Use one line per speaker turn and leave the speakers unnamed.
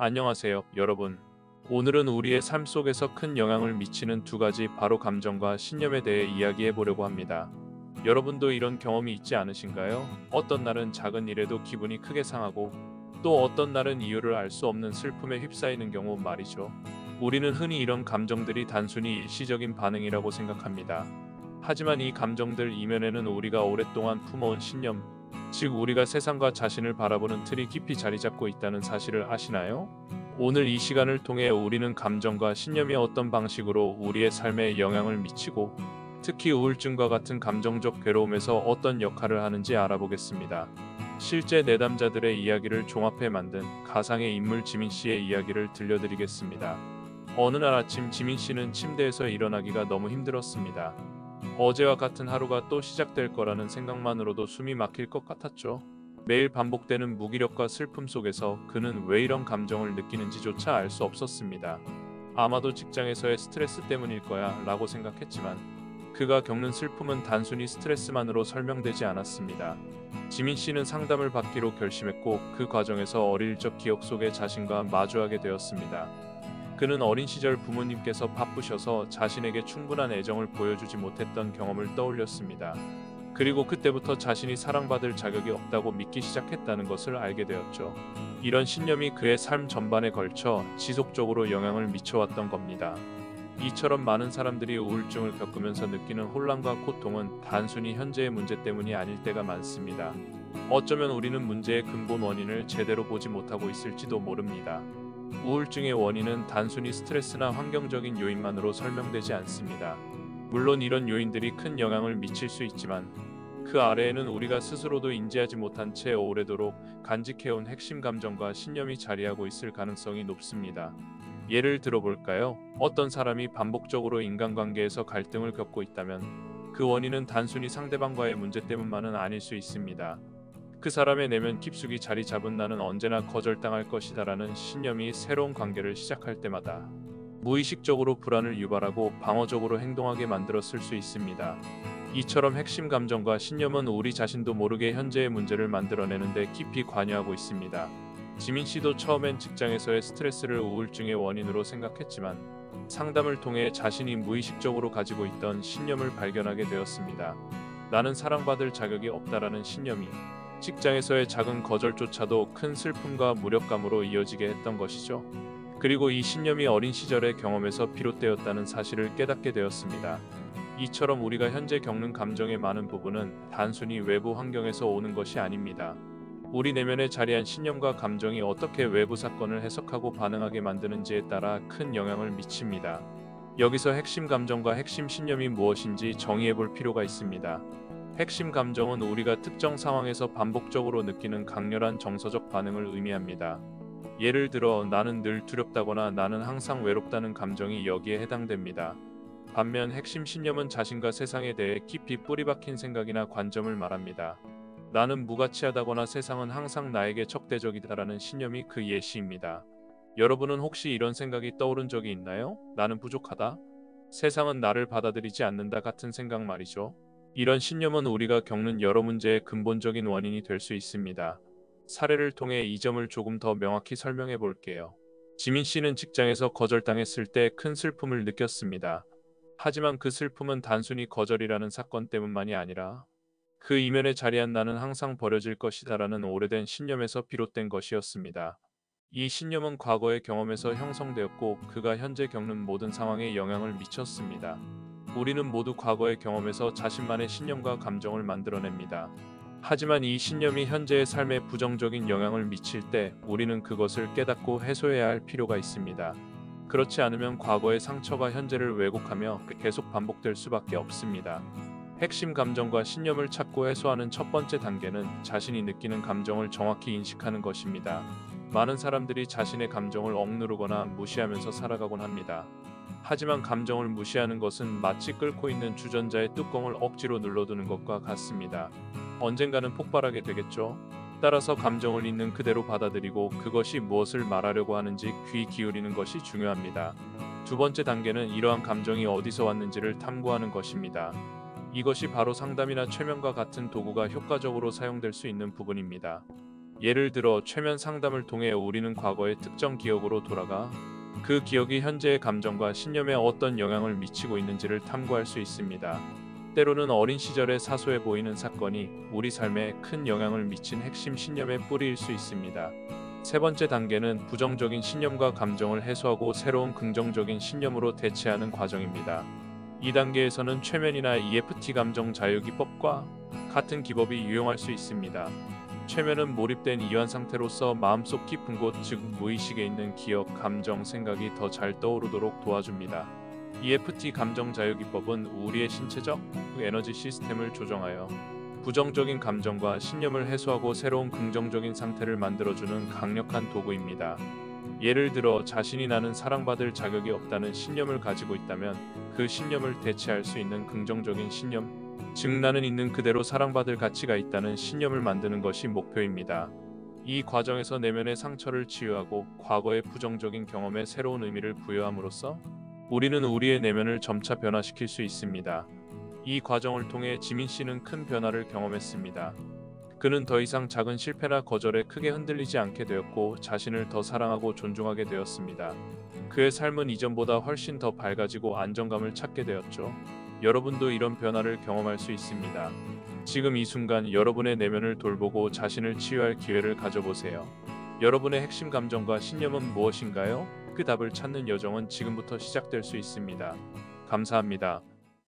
안녕하세요, 여러분. 오늘은 우리의 삶 속에서 큰 영향을 미치는 두 가지 바로 감정과 신념에 대해 이야기해 보려고 합니다. 여러분도 이런 경험이 있지 않으신가요? 어떤 날은 작은 일에도 기분이 크게 상하고 또 어떤 날은 이유를 알 수 없는 슬픔에 휩싸이는 경우 말이죠. 우리는 흔히 이런 감정들이 단순히 일시적인 반응이라고 생각합니다. 하지만 이 감정들 이면에는 우리가 오랫동안 품어온 신념, 즉 우리가 세상과 자신을 바라보는 틀이 깊이 자리 잡고 있다는 사실을 아시나요? 오늘 이 시간을 통해 우리는 감정과 신념이 어떤 방식으로 우리의 삶에 영향을 미치고 특히 우울증과 같은 감정적 괴로움에서 어떤 역할을 하는지 알아보겠습니다. 실제 내담자들의 이야기를 종합해 만든 가상의 인물 지민 씨의 이야기를 들려드리겠습니다. 어느 날 아침 지민 씨는 침대에서 일어나기가 너무 힘들었습니다. 어제와 같은 하루가 또 시작될 거라는 생각만으로도 숨이 막힐 것 같았죠. 매일 반복되는 무기력과 슬픔 속에서 그는 왜 이런 감정을 느끼는지조차 알 수 없었습니다. 아마도 직장에서의 스트레스 때문일 거야 라고 생각했지만 그가 겪는 슬픔은 단순히 스트레스만으로 설명되지 않았습니다. 지민 씨는 상담을 받기로 결심했고 그 과정에서 어릴 적 기억 속의 자신과 마주하게 되었습니다. 그는 어린 시절 부모님께서 바쁘셔서 자신에게 충분한 애정을 보여주지 못했던 경험을 떠올렸습니다. 그리고 그때부터 자신이 사랑받을 자격이 없다고 믿기 시작했다는 것을 알게 되었죠. 이런 신념이 그의 삶 전반에 걸쳐 지속적으로 영향을 미쳐왔던 겁니다. 이처럼 많은 사람들이 우울증을 겪으면서 느끼는 혼란과 고통은 단순히 현재의 문제 때문이 아닐 때가 많습니다. 어쩌면 우리는 문제의 근본 원인을 제대로 보지 못하고 있을지도 모릅니다. 우울증의 원인은 단순히 스트레스나 환경적인 요인만으로 설명되지 않습니다. 물론 이런 요인들이 큰 영향을 미칠 수 있지만 그 아래에는 우리가 스스로도 인지하지 못한 채 오래도록 간직해온 핵심 감정과 신념이 자리하고 있을 가능성이 높습니다. 예를 들어볼까요? 어떤 사람이 반복적으로 인간관계에서 갈등을 겪고 있다면 그 원인은 단순히 상대방과의 문제 때문만은 아닐 수 있습니다. 그 사람의 내면 깊숙이 자리 잡은 나는 언제나 거절당할 것이다라는 신념이 새로운 관계를 시작할 때마다 무의식적으로 불안을 유발하고 방어적으로 행동하게 만들었을 수 있습니다. 이처럼 핵심 감정과 신념은 우리 자신도 모르게 현재의 문제를 만들어내는데 깊이 관여하고 있습니다. 지민 씨도 처음엔 직장에서의 스트레스를 우울증의 원인으로 생각했지만 상담을 통해 자신이 무의식적으로 가지고 있던 신념을 발견하게 되었습니다. 나는 사랑받을 자격이 없다라는 신념이 직장에서의 작은 거절조차도 큰 슬픔과 무력감으로 이어지게 했던 것이죠. 그리고 이 신념이 어린 시절의 경험에서 비롯되었다는 사실을 깨닫게 되었습니다. 이처럼 우리가 현재 겪는 감정의 많은 부분은 단순히 외부 환경에서 오는 것이 아닙니다. 우리 내면에 자리한 신념과 감정이 어떻게 외부 사건을 해석하고 반응하게 만드는지에 따라 큰 영향을 미칩니다. 여기서 핵심 감정과 핵심 신념이 무엇인지 정의해 볼 필요가 있습니다. 핵심 감정은 우리가 특정 상황에서 반복적으로 느끼는 강렬한 정서적 반응을 의미합니다. 예를 들어 나는 늘 두렵다거나 나는 항상 외롭다는 감정이 여기에 해당됩니다. 반면 핵심 신념은 자신과 세상에 대해 깊이 뿌리박힌 생각이나 관점을 말합니다. 나는 무가치하다거나 세상은 항상 나에게 적대적이다라는 신념이 그 예시입니다. 여러분은 혹시 이런 생각이 떠오른 적이 있나요? 나는 부족하다. 세상은 나를 받아들이지 않는다 같은 생각 말이죠. 이런 신념은 우리가 겪는 여러 문제의 근본적인 원인이 될 수 있습니다. 사례를 통해 이 점을 조금 더 명확히 설명해 볼게요. 지민 씨는 직장에서 거절당했을 때 큰 슬픔을 느꼈습니다. 하지만 그 슬픔은 단순히 거절이라는 사건 때문만이 아니라 그 이면에 자리한 나는 항상 버려질 것이다라는 오래된 신념에서 비롯된 것이었습니다. 이 신념은 과거의 경험에서 형성되었고 그가 현재 겪는 모든 상황에 영향을 미쳤습니다. 우리는 모두 과거의 경험에서 자신만의 신념과 감정을 만들어냅니다. 하지만 이 신념이 현재의 삶에 부정적인 영향을 미칠 때 우리는 그것을 깨닫고 해소해야 할 필요가 있습니다. 그렇지 않으면 과거의 상처가 현재를 왜곡하며 계속 반복될 수밖에 없습니다. 핵심 감정과 신념을 찾고 해소하는 첫 번째 단계는 자신이 느끼는 감정을 정확히 인식하는 것입니다. 많은 사람들이 자신의 감정을 억누르거나 무시하면서 살아가곤 합니다. 하지만 감정을 무시하는 것은 마치 끓고 있는 주전자의 뚜껑을 억지로 눌러두는 것과 같습니다. 언젠가는 폭발하게 되겠죠. 따라서 감정을 있는 그대로 받아들이고 그것이 무엇을 말하려고 하는지 귀 기울이는 것이 중요합니다. 두 번째 단계는 이러한 감정이 어디서 왔는지를 탐구하는 것입니다. 이것이 바로 상담이나 최면과 같은 도구가 효과적으로 사용될 수 있는 부분입니다. 예를 들어 최면 상담을 통해 우리는 과거의 특정 기억으로 돌아가 그 기억이 현재의 감정과 신념에 어떤 영향을 미치고 있는지를 탐구할 수 있습니다. 때로는 어린 시절에 사소해 보이는 사건이 우리 삶에 큰 영향을 미친 핵심 신념의 뿌리일 수 있습니다. 세 번째 단계는 부정적인 신념과 감정을 해소하고 새로운 긍정적인 신념으로 대체하는 과정입니다. 이 단계에서는 최면이나 EFT 감정 자유 기법과 같은 기법이 유용할 수 있습니다. 최면은 몰입된 이완 상태로서 마음속 깊은 곳, 즉 무의식에 있는 기억, 감정, 생각이 더 잘 떠오르도록 도와줍니다. EFT 감정 자유 기법은 우리의 신체적 에너지 시스템을 조정하여 부정적인 감정과 신념을 해소하고 새로운 긍정적인 상태를 만들어주는 강력한 도구입니다. 예를 들어 자신이 나는 사랑받을 자격이 없다는 신념을 가지고 있다면 그 신념을 대체할 수 있는 긍정적인 신념, 즉 나는 있는 그대로 사랑받을 가치가 있다는 신념을 만드는 것이 목표입니다. 이 과정에서 내면의 상처를 치유하고 과거의 부정적인 경험에 새로운 의미를 부여함으로써 우리는 우리의 내면을 점차 변화시킬 수 있습니다. 이 과정을 통해 지민 씨는 큰 변화를 경험했습니다. 그는 더 이상 작은 실패나 거절에 크게 흔들리지 않게 되었고 자신을 더 사랑하고 존중하게 되었습니다. 그의 삶은 이전보다 훨씬 더 밝아지고 안정감을 찾게 되었죠. 여러분도 이런 변화를 경험할 수 있습니다. 지금 이 순간 여러분의 내면을 돌보고 자신을 치유할 기회를 가져보세요. 여러분의 핵심 감정과 신념은 무엇인가요? 그 답을 찾는 여정은 지금부터 시작될 수 있습니다. 감사합니다.